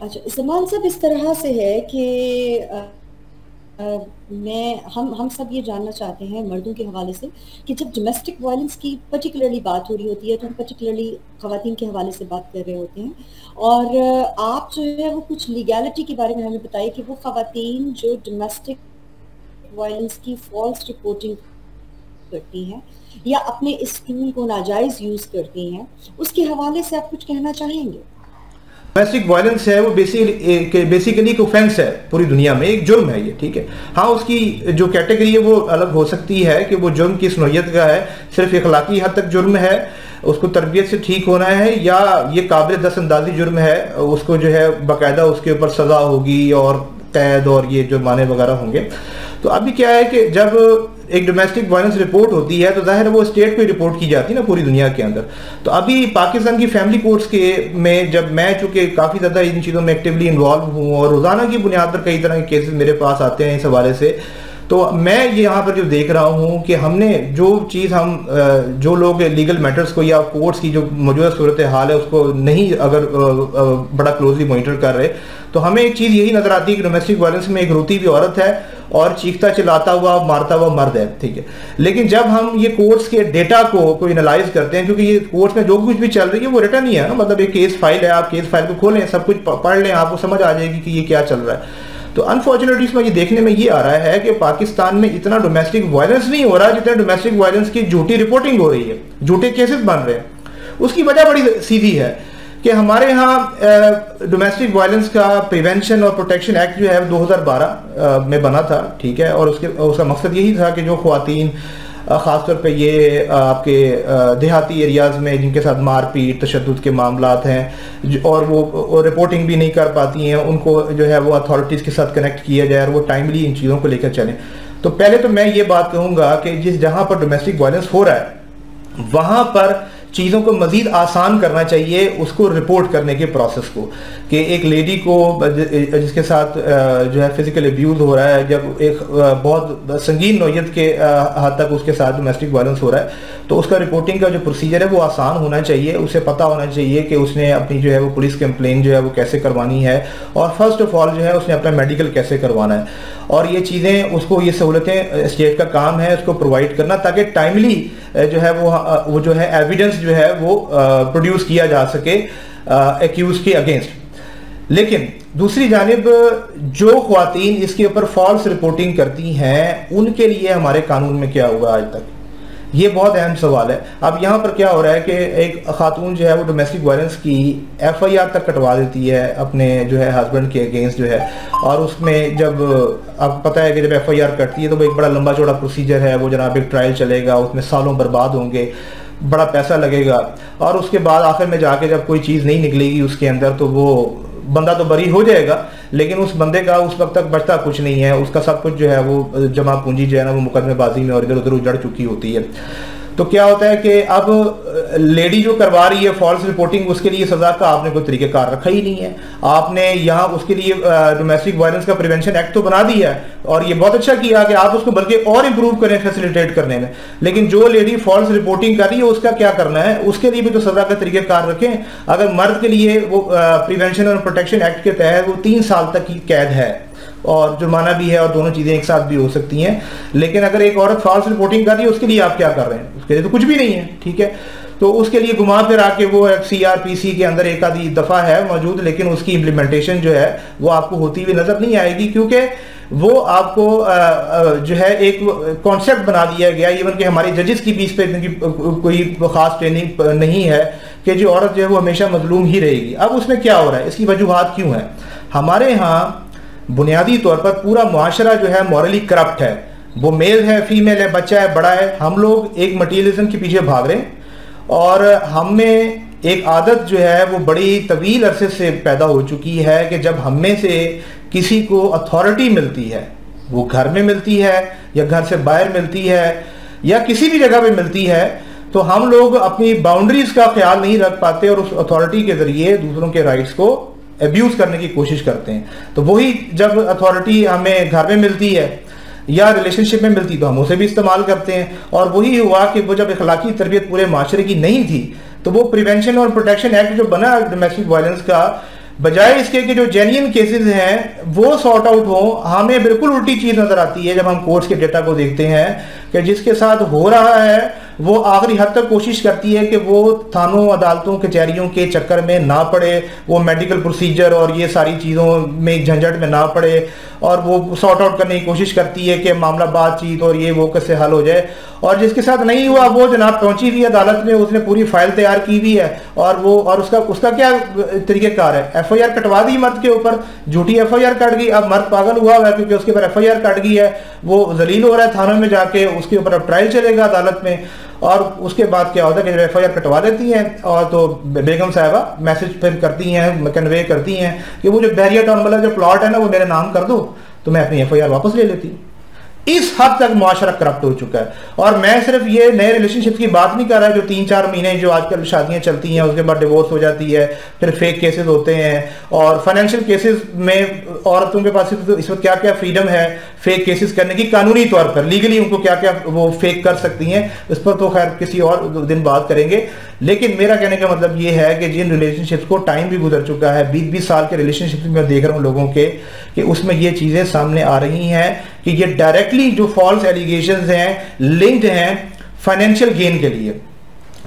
अच्छा, इस्तेमाल सब इस तरह से है कि मैं हम सब ये जानना चाहते हैं मर्दों के हवाले से कि जब डोमेस्टिक वायलेंस की पर्टिकुलरली बात हो रही होती है तो हम पर्टिकुलरली खवातीन के हवाले से बात कर रहे होते हैं। और आप जो है वो कुछ लीगैलिटी के बारे में हमें बताइए कि वो खवातीन जो डोमेस्टिक वायलेंस की फॉल्स रिपोर्टिंग करती हैं या अपने इस टूल को नाजायज यूज करती हैं, उसके हवाले से आप कुछ कहना चाहेंगे? डोमेस्टिक वायलेंस है वो बेसिकली एक ऑफेंस है, पूरी दुनिया में एक जुर्म है ये, ठीक है। हाँ, उसकी जो कैटेगरी है वो अलग हो सकती है कि वो जुर्म किस नौयत का है, सिर्फ इखलाकी हद तक जुर्म है, उसको तरबियत से ठीक होना है, या ये काबिल दस्तअंदाजी जुर्म है, उसको जो है बाकायदा उसके ऊपर सजा होगी और कैद और ये जुर्माने वगैरह होंगे। तो अभी क्या है कि जब एक डोमेस्टिक वायलेंस रिपोर्ट होती है तो जाहिर है वो स्टेट को रिपोर्ट की जाती है ना पूरी दुनिया के अंदर। तो अभी पाकिस्तान की फैमिली कोर्ट्स के में जब मैं चूंकि काफ़ी ज़्यादा इन चीज़ों में एक्टिवली इन्वॉल्व हूँ और रोज़ाना की बुनियाद पर कई तरह के केसेस मेरे पास आते हैं इस हवाले से, तो मैं ये यहाँ पर जो देख रहा हूँ कि हमने जो चीज़ जो लोग लीगल मैटर्स को या कोर्ट्स की जो मौजूदा सूरत हाल है उसको नहीं अगर बड़ा क्लोजली मॉनिटर कर रहे, तो हमें एक चीज़ यही नजर आती है कि डोमेस्टिक वायलेंस में एक रोती हुई औरत है और चीखता चिल्लाता हुआ मारता हुआ मर्द है, ठीक है। लेकिन जब हम ये कोर्ट्स के डेटा को एनालाइज करते हैं, क्योंकि ये कोर्ट्स में जो कुछ भी चल रही है वो रिटर्न ही है ना, मतलब एक केस फाइल है, आप केस फाइल को खोलें, सब कुछ पढ़ लें, आपको समझ आ जाएगी कि ये क्या चल रहा है। तो अनफॉर्चुनेटली इसमें ये देखने में ये आ रहा है कि पाकिस्तान में इतना डोमेस्टिक वायलेंस नहीं हो रहा जितना डोमेस्टिक वायलेंस की झूठी रिपोर्टिंग हो रही है, झूठे केसेस बन रहे हैं। उसकी वजह बड़ी सीधी है कि हमारे यहाँ डोमेस्टिक वायलेंस का प्रिवेंशन और प्रोटेक्शन एक्ट जो है 2012 में बना था, ठीक है। और उसका मकसद यही था कि जो ख्वातीन ख़ासतौर पे ये आपके देहाती एरियाज़ में जिनके साथ मारपीट तशद्दुद के मामलात हैं और वो रिपोर्टिंग भी नहीं कर पाती हैं, उनको जो है वो अथॉरिटीज़ के साथ कनेक्ट किया जाए और वो टाइमली इन चीज़ों को लेकर चलें। तो पहले तो मैं ये बात कहूँगा कि जहाँ पर डोमेस्टिक वायलेंस हो रहा है वहाँ पर चीज़ों को मज़ीद आसान करना चाहिए, उसको रिपोर्ट करने के प्रोसेस को, कि एक लेडी को जिसके साथ जो है फिजिकल अब्यूज़ हो रहा है, जब एक बहुत संगीन नौयत के हद तक उसके साथ डोमेस्टिक वायलेंस हो रहा है, तो उसका रिपोर्टिंग का जो प्रोसीजर है वो आसान होना चाहिए। उसे पता होना चाहिए कि उसने अपनी जो है वो पुलिस कंप्लेन जो है वो कैसे करवानी है, और फर्स्ट ऑफ ऑल जो है उसने अपना मेडिकल कैसे करवाना है। और ये चीज़ें उसको, ये सहूलतें स्टेट का काम है उसको प्रोवाइड करना, ताकि टाइमली जो है वो जो है एविडेंस जो है वो प्रोड्यूस किया जा सके एक्यूज के अगेंस्ट। लेकिन दूसरी जानिब जो ख्वातीन इसके ऊपर फॉल्स रिपोर्टिंग करती हैं उनके लिए हमारे कानून में क्या हुआ आज तक, ये बहुत अहम सवाल है। अब यहाँ पर क्या हो रहा है कि एक खातून जो है वो डोमेस्टिक वायलेंस की FIR तक कटवा देती है अपने जो है हस्बैंड के अगेंस्ट जो है, और उसमें जब आपको पता है कि जब FIR कटती है तो वो एक बड़ा लंबा चौड़ा प्रोसीजर है, वो जनाब एक ट्रायल चलेगा, उसमें सालों बर्बाद होंगे, बड़ा पैसा लगेगा, और उसके बाद आखिर में जाके जब कोई चीज़ नहीं निकलेगी उसके अंदर तो वो बंदा तो बरी हो जाएगा, लेकिन उस बंदे का उस वक्त तक बचता कुछ नहीं है, उसका सब कुछ जो है वो जमा पूंजी जो है ना वो मुकदमेबाजी में और इधर उधर उजड़ चुकी होती है। तो क्या होता है कि अब लेडी जो करवा रही है फॉल्स रिपोर्टिंग, उसके लिए सजा का आपने कोई तरीक़ेकार रखा ही नहीं है। आपने यहाँ उसके लिए डोमेस्टिक वायलेंस का प्रिवेंशन एक्ट तो बना दिया है, और ये बहुत अच्छा किया कि आप उसको बल्कि और इम्प्रूव करें फैसिलिटेट करने में, लेकिन जो लेडी फॉल्स रिपोर्टिंग कर रही है उसका क्या करना है, उसके लिए भी तो सजा का तरीक़ेकार रखें। अगर मर्द के लिए वो प्रिवेंशन और प्रोटेक्शन एक्ट के तहत वो 3 साल तक की कैद है और जुर्माना भी है, और दोनों चीज़ें एक साथ भी हो सकती हैं। लेकिन अगर एक औरत फॉल्स रिपोर्टिंग कर रही है उसके लिए आप क्या कर रहे हैं, उसके लिए तो कुछ भी नहीं है, ठीक है। तो उसके लिए घुमा फिर आके वो CRPC के अंदर एक आधी दफ़ा है मौजूद, लेकिन उसकी इम्प्लीमेंटेशन जो है वो आपको होती हुई नज़र नहीं आएगी, क्योंकि वो आपको जो है एक कॉन्सेप्ट बना दिया गया, इवन कि हमारे जजेस की भी इस पर कोई ख़ास ट्रेनिंग नहीं है कि जो औरत जो है वो हमेशा मजलूम ही रहेगी। अब उसमें क्या हो रहा है, इसकी वजूहात क्यों है? हमारे यहाँ बुनियादी तौर पर पूरा मुआशरा जो है मॉरली करप्ट है, वो मेल है, फीमेल है, बच्चा है, बड़ा है, हम लोग एक मटीरियलिज्म के पीछे भाग रहे हैं, और हमें एक आदत जो है वो बड़ी तवील अरसे से पैदा हो चुकी है कि जब हम में से किसी को अथॉरिटी मिलती है, वो घर में मिलती है या घर से बाहर मिलती है या किसी भी जगह पे मिलती है, तो हम लोग अपनी बाउंड्रीज का ख्याल नहीं रख पाते और उस अथॉरिटी के जरिए दूसरों के राइट्स को एब्यूज करने की कोशिश करते हैं। तो वही जब अथॉरिटी हमें घर में मिलती है या रिलेशनशिप में मिलती तो हम उसे भी इस्तेमाल करते हैं, और वही हुआ कि वो जब इखलाकी तरबियत पूरे माशरे की नहीं थी तो वो प्रिवेंशन और प्रोटेक्शन एक्ट जो बना डोमेस्टिक वायलेंस का, बजाय इसके कि जो जेन्युइन केसेस हैं वो सॉर्ट आउट हो, हमें बिल्कुल उल्टी चीज नजर आती है जब हम कोर्ट्स के डेटा को देखते हैं कि जिसके साथ हो रहा है वो आखिरी हद तक कोशिश करती है कि वो थानों अदालतों कचहरियों के चक्कर में ना पड़े, वो मेडिकल प्रोसीजर और ये सारी चीज़ों में झंझट में ना पड़े, और वो सॉर्ट आउट करने की कोशिश करती है कि मामला बातचीत और ये वो कैसे हल हो जाए। और जिसके साथ नहीं हुआ वो जनाब पहुंची हुई अदालत में, उसने पूरी फाइल तैयार की हुई है और वो और उसका क्या तरीकेकार है, एफआईआर कटवा दी मर्द के ऊपर, झूठी एफआईआर कट गई। अब मर्द पागल हुआ है क्योंकि उसके ऊपर एफआईआर कट गई है, वो जलील हो रहा है थानों में जाके, उसके ऊपर अब ट्रायल चलेगा अदालत में। और उसके बाद क्या होता है कि जब एफआईआर कटवा देती हैं और तो बेगम साहिबा मैसेज फिर करती हैं, कन्वे करती हैं कि वो जो बहरिया टाउन वाला जो प्लॉट है ना वो मेरे नाम कर दो, तो मैं अपनी एफआईआर वापस ले लेती हूँ। इस हद तक मुआशरा करप्ट हो चुका है। और मैं सिर्फ ये नए रिलेशनशिप की बात नहीं कर रहा, जो 3-4 महीने जो आजकल शादियां चलती हैं उसके बाद डिवोर्स हो जाती है, फिर फेक केसेस होते हैं, और फाइनेंशियल केसेस में औरतों के पास तो इस वक्त क्या क्या फ्रीडम है फेक केसेस करने की, कानूनी तौर पर लीगली उनको क्या क्या वो फेक कर सकती हैं, उस पर तो खैर किसी और दिन बात करेंगे। लेकिन मेरा कहने का मतलब ये है कि जिन रिलेशनशिप्स को टाइम भी गुजर चुका है, 20-20 साल के रिलेशनशिप में देख रहा हूँ लोगों के, कि उसमें ये चीजें सामने आ रही हैं कि ये डायरेक्टली जो फॉल्स एलिगेशंस हैं लिंक्ड हैं फाइनेंशियल गेन के लिए।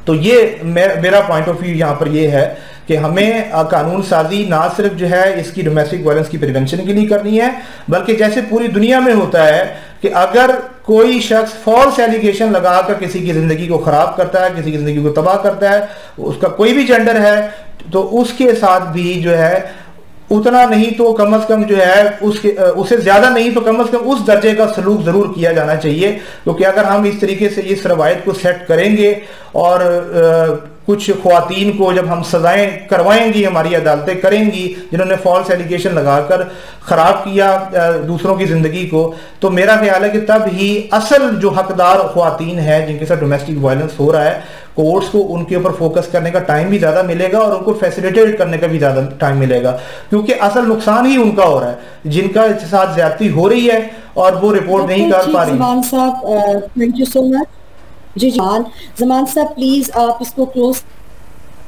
तो ये मेरा पॉइंट ऑफ व्यू यहाँ पर ये है कि हमें कानून साजी ना सिर्फ जो है इसकी डोमेस्टिक वायलेंस की प्रिवेंशन के लिए करनी है, बल्कि जैसे पूरी दुनिया में होता है कि अगर कोई शख्स फॉल्स एलिगेशन लगाकर किसी की जिंदगी को खराब करता है, किसी की जिंदगी को तबाह करता है, उसका कोई भी जेंडर है, तो उसके साथ भी जो है उतना नहीं तो कम से कम जो है उससे ज्यादा नहीं तो कम से कम उस दर्जे का सलूक जरूर किया जाना चाहिए। क्योंकि अगर हम इस तरीके से इस रवायत को सेट करेंगे और कुछ ख्वातीन को जब हम सजाएं करवाएंगी, हमारी अदालतें करेंगी जिन्होंने फॉल्स एलिगेशन लगाकर खराब किया दूसरों की जिंदगी को, तो मेरा ख्याल है कि तब ही असल जो हकदार ख्वातीन है जिनके साथ डोमेस्टिक वायलेंस हो रहा है, कोर्ट्स को उनके ऊपर फोकस करने का टाइम भी ज्यादा मिलेगा और उनको फैसिलिटेट करने का भी ज्यादा टाइम मिलेगा। क्योंकि असल नुकसान ही उनका हो रहा है जिनका साथ ज्यादती हो रही है और वो रिपोर्ट नहीं कर पा रही। ज़मान साहब थैंक यू सो मच। जी ज़मान साहब प्लीज आप इसको क्लोज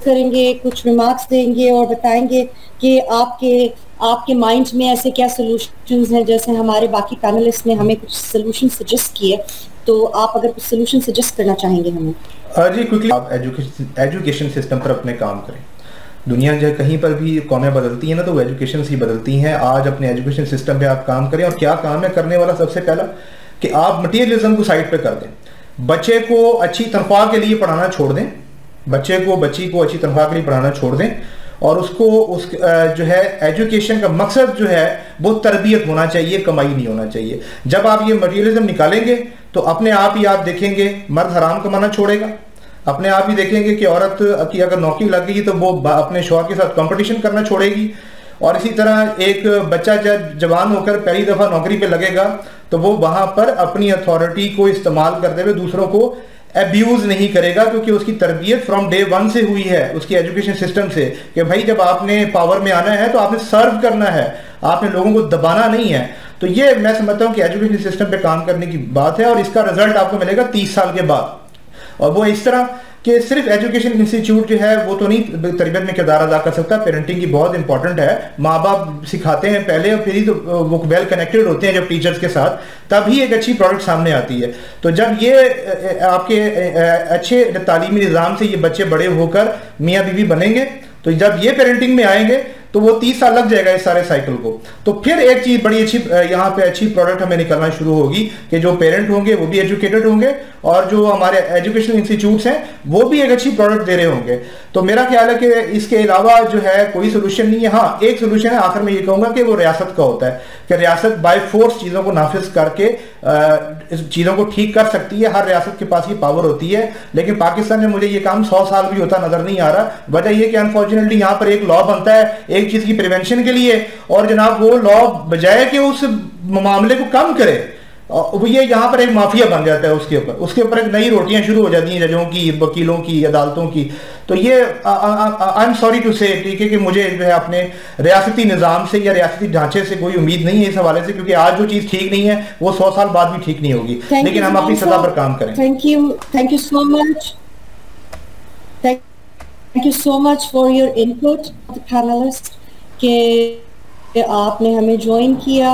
करेंगे, कुछ रिमार्क्स देंगे और बताएंगे कि आपके माइंड में ऐसे क्या सॉल्यूशंस हैं, जैसे हमारे बाकी पैनलिस्ट ने हमें कुछ सॉल्यूशन सजेस्ट किए, तो आप अगर कुछ सॉल्यूशन सजेस्ट करना चाहेंगे हमें। जी क्विकली, आप एजुकेशन सिस्टम पर अपने काम करें। दुनिया जो कहीं पर भी कौमें बदलती हैं ना, तो वो एजुकेशन से बदलती हैं। आज अपने एजुकेशन सिस्टम पे आप काम करें। और क्या काम है करने वाला? सबसे पहला कि आप मटीरियलिज्म को साइड पे कर दें, बच्चे को अच्छी तनख्वाह के लिए पढ़ाना छोड़ दें, बच्ची को अच्छी तनख्वाह के लिए पढ़ाना छोड़ दें, और उसको जो है एजुकेशन का मकसद जो है वो तरबियत होना चाहिए, कमाई नहीं होना चाहिए। जब आप ये मटीरियलिज्म निकालेंगे तो अपने आप ही आप देखेंगे मर्द हराम कमाना छोड़ेगा, अपने आप ही देखेंगे कि औरत की अगर नौकरी लग गई तो वो अपने शौहर के साथ कंपटीशन करना छोड़ेगी। और इसी तरह एक बच्चा जब जवान होकर पहली दफा नौकरी पे लगेगा तो वो वहां पर अपनी अथॉरिटी को इस्तेमाल करते हुए दूसरों को अब्यूज नहीं करेगा, क्योंकि उसकी तरबियत फ्रॉम डे 1 से हुई है उसकी एजुकेशन सिस्टम से कि भाई जब आपने पावर में आना है तो आपने सर्व करना है, आपने लोगों को दबाना नहीं है। तो ये मैं समझता हूँ कि एजुकेशन सिस्टम पे काम करने की बात है, और इसका रिजल्ट आपको मिलेगा 30 साल के बाद। और वो इस तरह कि सिर्फ एजुकेशन इंस्टीट्यूट जो है वो तो नहीं तरबियत में किरदार अदा कर सकता, पेरेंटिंग की बहुत इंपॉर्टेंट है। माँ बाप सिखाते हैं पहले और फिर ही तो वो वेल कनेक्टेड होते हैं जब टीचर्स के साथ, तभी एक अच्छी प्रोडक्ट सामने आती है। तो जब ये आपके अच्छे तालीमी निज़ाम से ये बच्चे बड़े होकर मियाँ बीवी बनेंगे, तो जब ये पेरेंटिंग में आएंगे तो वो 30 साल लग जाएगा इस सारे साइकिल को। तो फिर एक चीज बड़ी अच्छी यहाँ पे अच्छी प्रोडक्ट हमें निकलना शुरू होगी कि जो पेरेंट होंगे वो भी एजुकेटेड होंगे, और जो हमारे एजुकेशनल इंस्टीट्यूट्स हैं वो भी एक अच्छी प्रोडक्ट दे रहे होंगे। तो मेरा ख्याल है कि इसके अलावा जो है कोई सोल्यूशन नहीं है। हाँ, एक सोल्यूशन है आखिर में ये कहूंगा कि वो रियासत का होता है कि रियासत बाय फोर्स चीजों को नाफिज करके चीजों को ठीक कर सकती है। हर रियासत के पास ये पावर होती है, लेकिन पाकिस्तान में मुझे ये काम 100 साल भी होता नजर नहीं आ रहा। वजह यह कि अनफॉर्चुनेटली यहाँ पर एक लॉ बनता है एक चीज की प्रिवेंशन के लिए, और जनाब वो लॉ बजाय कि उस मामले को कम करे, वो ये यहाँ पर एक माफिया बन जाता है, उसके ऊपर एक नई रोटियां शुरू हो जाती हैं जजों की, वकीलों की, अदालतों की। तो ये आई एम सॉरी टू से ठीक है कि मुझे जो है अपने रियासती निज़ाम से या रियासती ढांचे से कोई उम्मीद नहीं है इस हवाले से, क्योंकि आज जो चीज़ ठीक नहीं है वो 100 साल बाद भी ठीक नहीं होगी, लेकिन हम अपनी सतह पर काम करें। Thank you so much, thank you so much for your input the panelist. कि आपने हमें ज्वाइन किया।